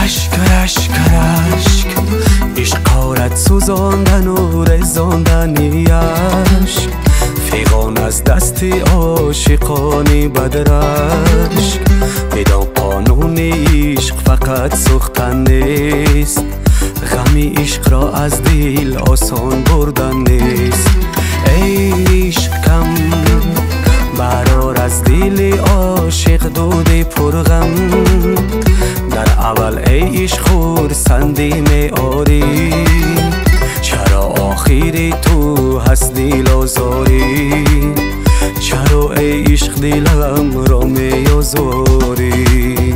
رشک رشک رشک عشق آرد سوزاندن و رزاندنی عشق فیغان از دست عاشقانی بدرشک بدان قانون عشق فقط سوختن نیست غم عشق را از دل آسان بردن نیست ای عشقم برار از دل عاشق دود پرغم در اول ای عشق خرسندی می آری چرا آخری تو هست دل آزاری چرا ای عشق دلم را می آزاری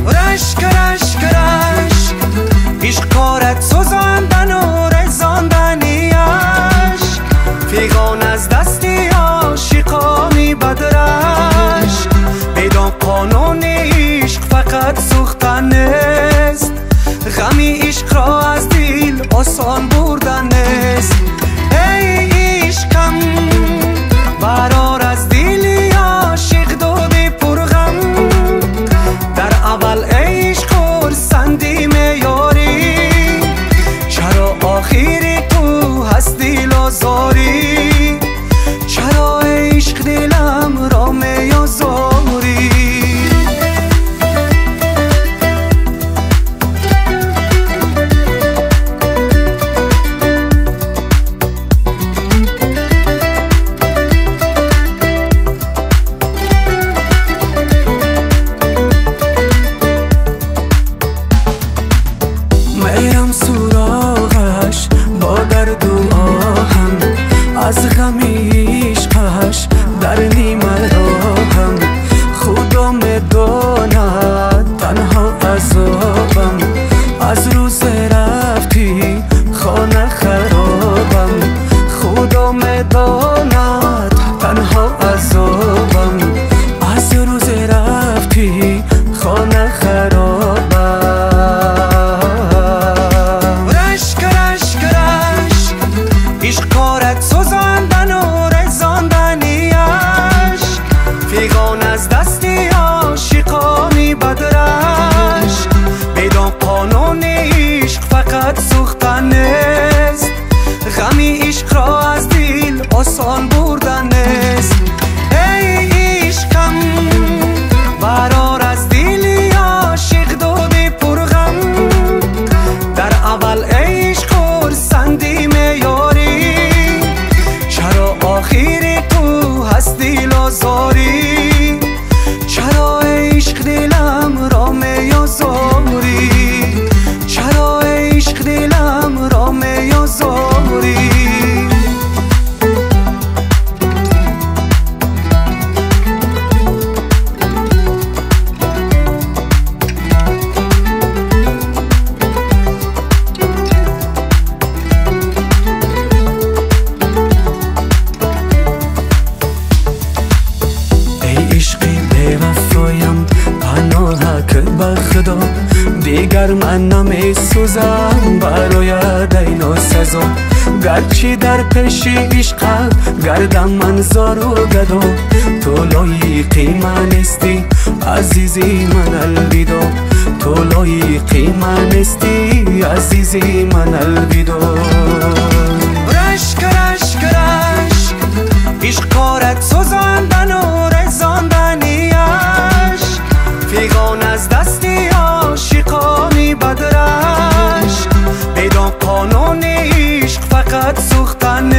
رشک رشک رشک عشق آرد سوزاندن و رزاندنی عشق فیغان از دست عاشقانی بدرشک بدان قانون عشق فقط سوختن نیست غم عشق را از دل آسان بردن نیست ای عشقم برار از دل عاشق دود پرغم در اول ای عشق خرسندی میاری چرا آخری تو هست دل آزاری چرا ای عشق دلم را میازاری میرم سراغش با درد و آهم از غم عشقش در نیمه راهم خدا میداند تنها عذابم از روز رفتی خانه خرابم خدا میداند تنها عذابم از روز رفتی خانه خرابم عشق آرد سوزاندن و رزاندنی عشق فیغان از دست عاشقانی بدرشک بدان قانون عشق فقط سوختن نیست غم عشق را از دل آسان بردن نیست ای عشقم برار از دل عاشق دود پرغم در اول ای عشق خرسندی میاری آخری تو هست دل آزاری چرا ای عشق دلم را میازاری چرا ای عشق دلم را میازاری خدا دیگر من نمی سوزم برای دینا سزا گرچه در پیش عشق گردم من زار و گدا تو لایقی من استی عزیزی من الویدا تو لایقی من استی عزیزی من الویدا رشک رشک رشک عشق آرد سوزاندن و رزاندنی عشق فیغان از دست عاشقانی بدرشک بدان قانون عشق فقط سوختن